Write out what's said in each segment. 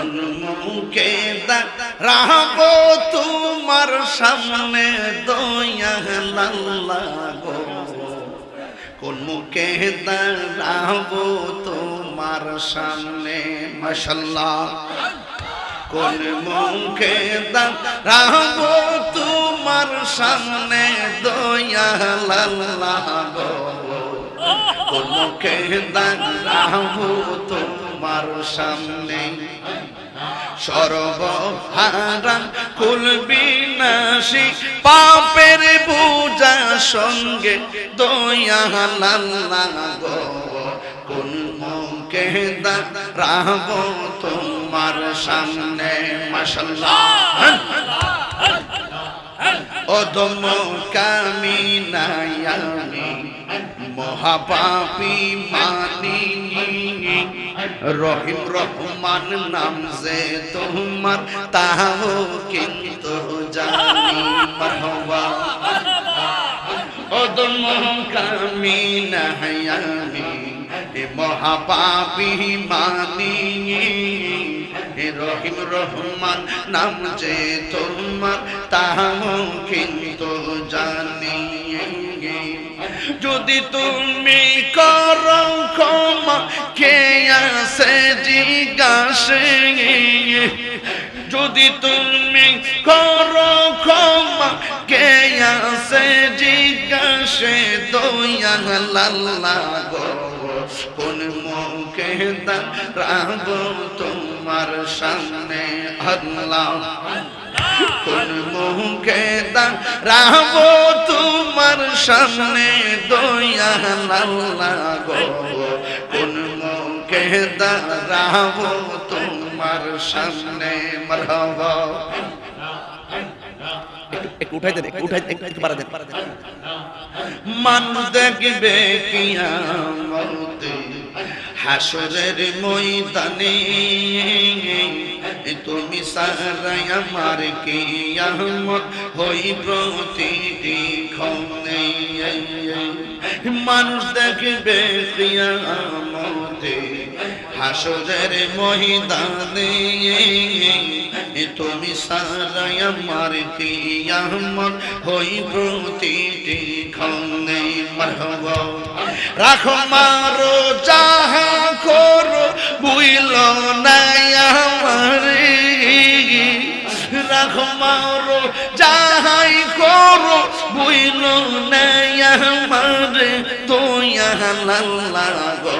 কোন মুখে দাঁড়াবো তোমার সামনে দয়াল আল্লাহ গো, কোন মুখে দাঁড়াবো তোমার সামনে মাশাআল্লাহ, কোন মুখে দাঁড়াবো তোমার সামনে দয়াল আল্লাহ গো, কোন মুখে দাঁড়াবো তোমার সামনে। সর্বহারা কুল বিনাশী পাপের বোঝা সঙ্গে দয়াল আল্লাহ গো, কোন মুখে দাঁড়াবো তোমার সামনে মাশাআল্লাহ। অধম কামিনাই আমি মহাপাপী মানি, রহিম রহমান নাম যে তোমার তাও কিন্তু জানি মারহাবা। অধম কামিনাই আমি মহাপাপী মানি, রহিম রহমান নাম যে তোমার তাও কিন্তু জানি। যদি তুমি করো ক্ষমা কে আছে জিজ্ঞাসে, যদি তুমি করো ক্ষমা কে আছে জিজ্ঞাসে দয়াল আল্লাহ গো, কোন মুখে দাঁড়াবো তোমার সামনে আল্লাহ, কোন মুখে দাঁড়াবো তোমার সামনে দয়াল আল্লাহ গো, কোন মুখে দাঁড়াবো তোমার সামনে মারহাবা। একটু উঠাই দেন, একটু উঠাই, একটু পারা দেন। মানুষ দেখবে কিয়ামতে হাসরের ময়দানে, তুমি সারাই আমার কিয়ামত হই প্রতিটি ক্ষণে। মানুষ দেখবে কিয়ামতে হাসরের ময়দানে, তুমি সারাই আমার কিয়ামত হই প্রতিটি ক্ষণে মারহাবা। রাখো মারো যাহা করো বুইল না আমারে, রাখো মারো যাহাই করো বুইল না আমারে দয়াল আল্লাহ গো,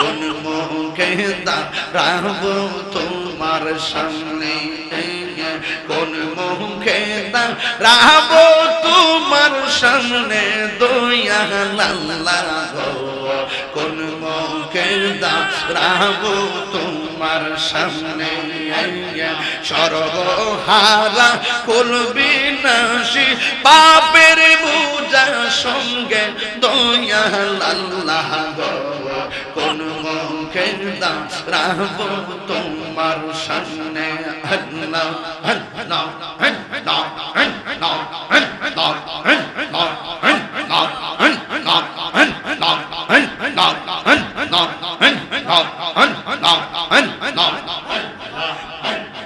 কোন মুখে দাঁড়াবো তোমার সামনে, কোন মুখে দাঁড়াবো তোমার সামনে দয়াল আল্লাহ গো, কোন মুখে দাঁড়াবো তোমার সামনে। সর্বহারা কুল বিনাশী পাপের বোঝা সঙ্গে দয়াল আল্লাহ গো, কোন মুখে দাঁড়াবো তোমার সামনে আল্লাহ আল্লাহ আল্লাহ আল্লাহ আল্লাহ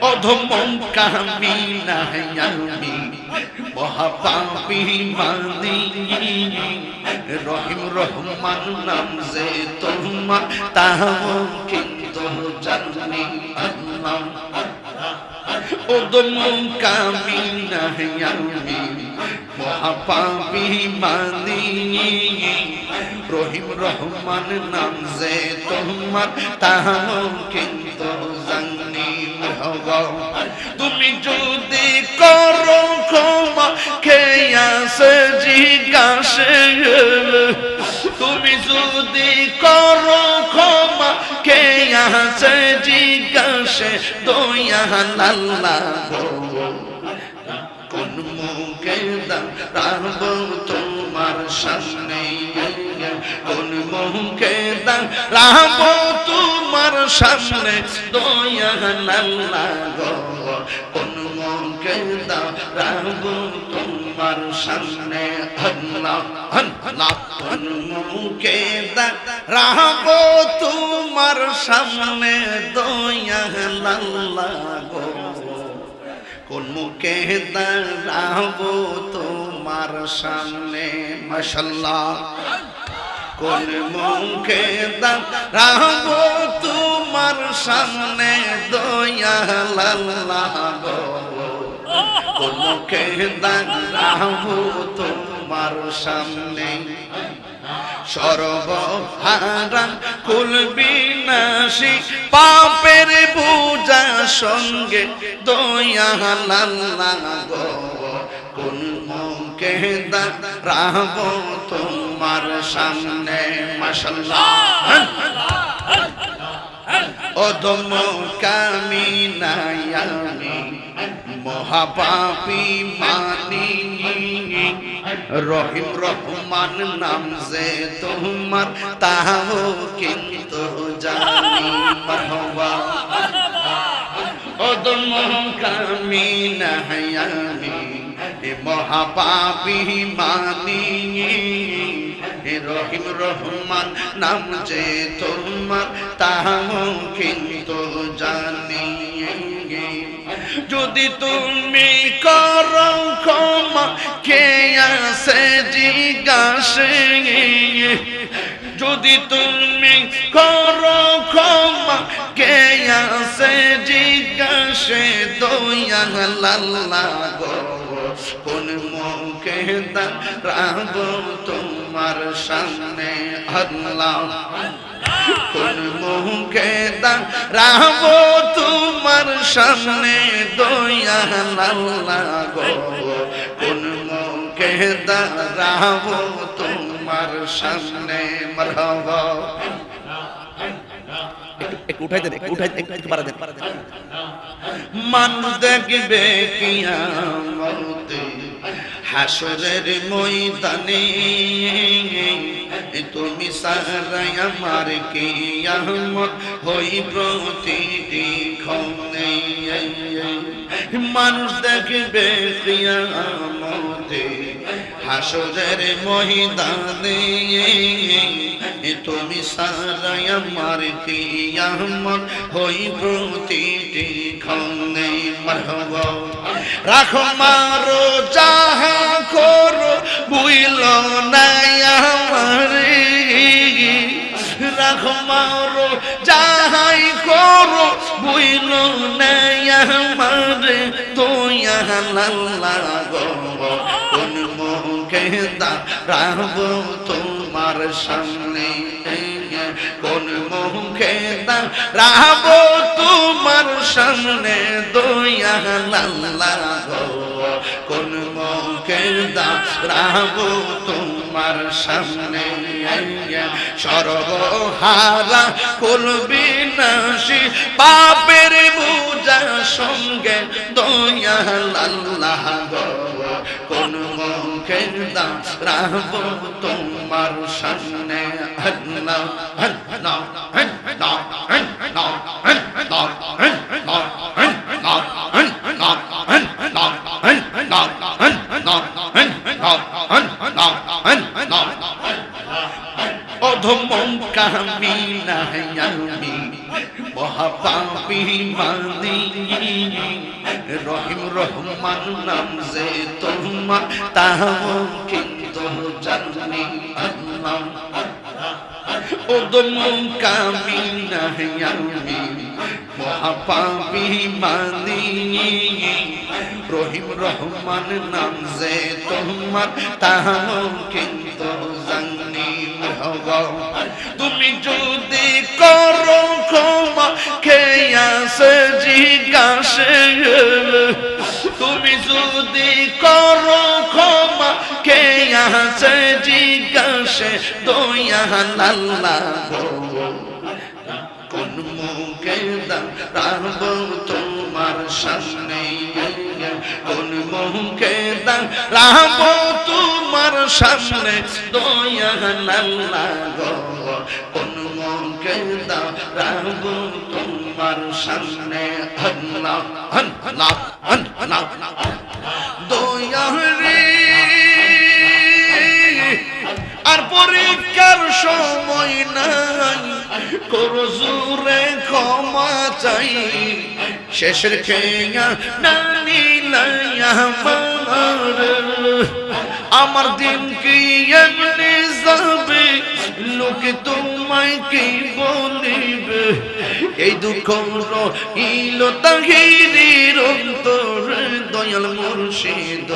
অধম কামিনাই আমি মহাপাপী মানি, রহিম রহমান নাম যে তোমার তাও কিন্তু জানি আল্লাহ। অধম কামিনাই আমি মহাপাপী মানি, রহিম রহমান নাম যে তোমার তাও কিন্তু জানি মারহাবা। তুমি যদি করো ক্ষমা কে আছে জিজ্ঞাসে, তুমি যদি করো ক্ষমা কে আছে জিজ্ঞাসে দয়াল আল্লাহ গো, কোন মুখে দাঁড়াবো তোমার সামনে, কোন মুখে দাঁড়াবো তোমার সামনে দয়াল আল্লাহ গো, কোন মুখে মুখে দাঁড়াবো তোমার সামনে আল্লাহ আল্লাহ কোন মুখে দাঁড়াবো তোমার সামনে দয়াল আল্লাহ গো কোন মুখে দাঁড়াবো তোমার সামনে মাশাআল্লাহ কোন মুখে দাঁড়াবো তোমার সামনে দয়াল আল্লাহ গো কোন মুখে দাঁড়াবো তোমার সামনে সর্বহারান কুল বিনাশী পাপের বোঝা সঙ্গে দয়াল আল্লাহ গো কোন মুখে দাঁড়াবো তোমার সামনে মাশাআল্লাহ অদম কামিনাই আমি মহাপাপী মানি রহিম রহমান নাম যে তোমার তাও কিন্তু জানি মারহাবা অদম কামিনাই আমি মহাপাপী মানি রহিম রহমান নাম যে তোমার তাও কিন্তু জানি যদি তুমি করো ক্ষমা কে আছে জিজ্ঞাসে যদি তুমি করো ক্ষমা কে আছে জিজ্ঞাসে দয়াল আল্লাহ গো কোন মুখে দাঁড়াবো তোমার সামনে আল্লাহ কোন মুখে দাঁড়াবো তোমার সামনে দয়াল আল্লাহ গো কোন মুখে দাঁড়াবো তোমার সামনে মারহাবা একটু উঠাই দেন একটু পারা দেন মানুষ দেখবে কিয়ামতে হাসরের ময়দানে তুমি সারাই আমার কিয়ামত হই প্রতিটি ক্ষণে মানুষ দেখবে কিয়ামতে হাসরের ময়দানে তুমি সারাই আমার কিয়ামত হই প্রতিটি ক্ষণে মারহাবা রাখো মারো যাহা করো বুইল না আমারে রাখো মারো যাহাই করো বুইল না আমারে দয়াল আল্লাহ গো কোন মুখে দাঁড়াবো তোমার সামনে কোন মুখে দাঁড়াবো তোমার সামনে দয়াল আল্লাহ গো কোন মুখে দাঁড়াবো তোমার সামনে সর্বহারা কুল বিনাশী পাপের বোঝা সঙ্গে দয়াল আল্লাহ গো কোন মুখে দাঁড়াবো তোমার সামনে আল্লাহ আল্লাহ আল্লাহ আল্লাহ আল্লাহ অধম কামিনাই আমি মহাপাপী মানি রহিম রহমান নাম যে তোমার তাও কিন্তু জানি আল্লাহ অধম কামিনাই আমি মহাপাপী মানি রহিম রহমান নাম যে তোমার তাও কিন্তু জানি তুমি যদি করো ক্ষমা কে আছে জিজ্ঞাসে তুমি যদি করো ক্ষমা কে আছে জিজ্ঞাসে দয়াল আল্লাহ কোন মুখে দাঁড়াবো তোমার সামনে কোন মুখে দাঁড়াবো তোমার সামনে দয়াল আল্লাহ কোন মুখে দাঁড়াবো তোমার তোমার সামনে আল্লাহ আল্লাহ আল্লাহ দয়া রে আর পরীক্ষার সময় নাই করো জোরে ক্ষমা চাই শেষের খেয়া না নিলাই আমার দিন কি এমনি যাবে লোকে তোমায় কি বলিবে এই দুঃখ রইল তাহিরির অন্তরে দয়াল মুর্শিদ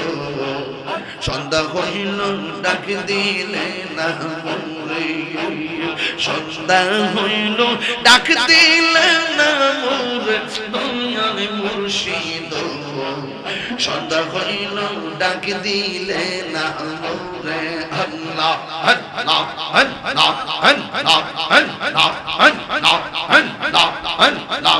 সন্ধ্যা হইল ডাক দিলে না মোরে সন্ধ্যা হইল ডাক দিলে না মোরে দয়াল মুর্শিদ সন্ধ্যা হইল ডাক দিলে না মোরে আল্লাহ আল্লাহ আল্লাহ আল্লাহ আল্লাহ আল্লাহ আল্লাহ আল্লাহ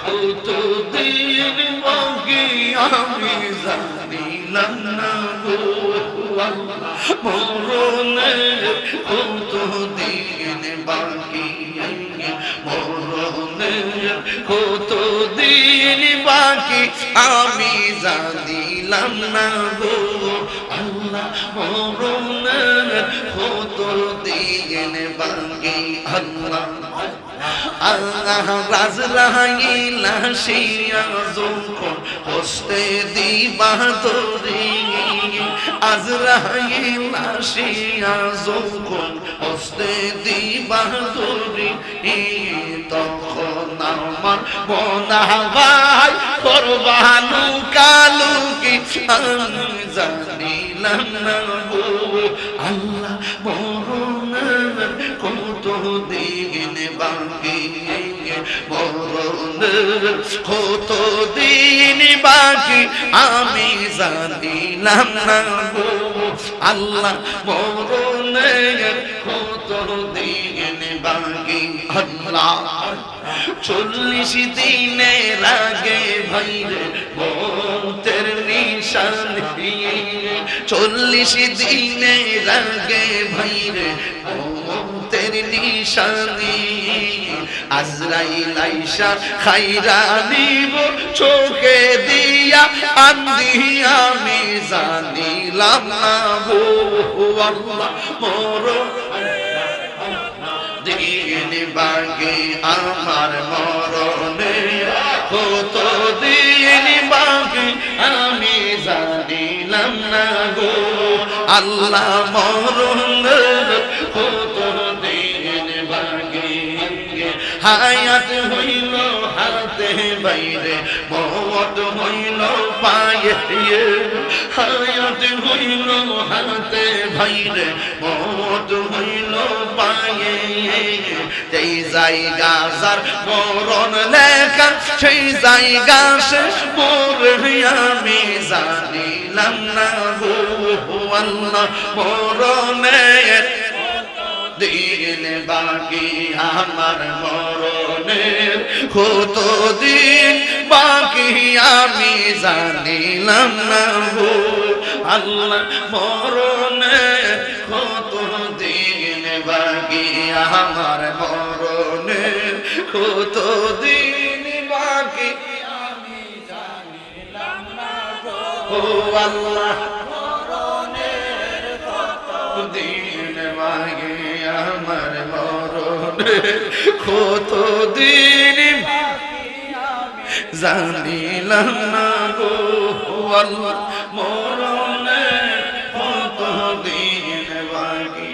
কতদিন বাকি আমি জানিলাম না গো মরণের কতদিন বাকি মরণের কতদিন বাকি আমি জানিলাম না গো আল্লাহ মরণের কতদিন বাকি আল্লাহ রাজরাইলা শিয়া যখন হস্তে দিবা তোরে আজরাইলা শিয়া যখন হস্তে দিবা তোরে তখন আমার মনা ভাই করবানু কালু কি আমি জানিলাম না গো আল্লাহ মরণের কত দিন বাকি মরণের কত দিন বাকি আমি জানিলাম না গো আল্লাহ মরণের কত দিন বাকি আল্লাহ 40 দিনের আগে ভাইরে মৌতের নিশানি 40 দিনের আগে ভাইরে মৌতের নিশানি আজরাইল আইসা খাইরা নিব চোখে দিয়া আন্দি আমি জানিলাম না গো আল্লাহ মরণ দিন বাকি আমার মরণে কত দিন বাকি আমি জানিলাম না গো আল্লাহ মরণের কত দিন বাকি হায়াত হইল হাতে বাইরে মওত হইল পায়ে হায়াত হইল হাতে বাইরে মওত হইল পায়ে যেই জায়গা যার মরণ লেখা সেই জায়গা শেষ মরে আমি জানিলাম না গো আল্লাহ মরণের দিন বাকি আমার মরণের কত দিন বাকি আমি জানিলাম না গো আল্লাহ মরণের কত দিন বাকি আমার মরণের কত দিন বাকি আমি জানিলাম না গো আল্লাহ মরণের কত দিন বাকি আমার মরণের কত দিন জানিলাম না গো আল্লাহ মরণের কত দিন বাকি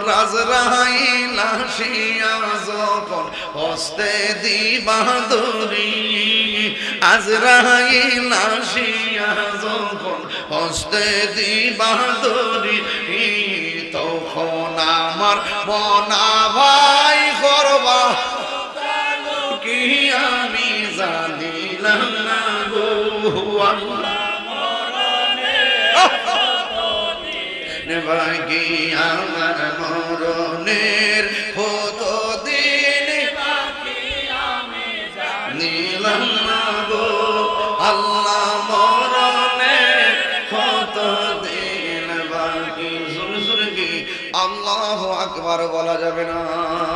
রাজরাইল আসিয়া যখন হস্তে দিবা দরি আজরাইল আসিয়া যখন হস্তে দিবা দরি তখন আমার মনা ভাই করবা কি আমি জানিলাম না গো আল্লাহ বাকি আমার মরণের কত দিন বাকি আমি জানিলাম না গো আল্লাহ মরণের কত দিন বাকি সুর কি আল্লাহু আকবার বলা যাবে না।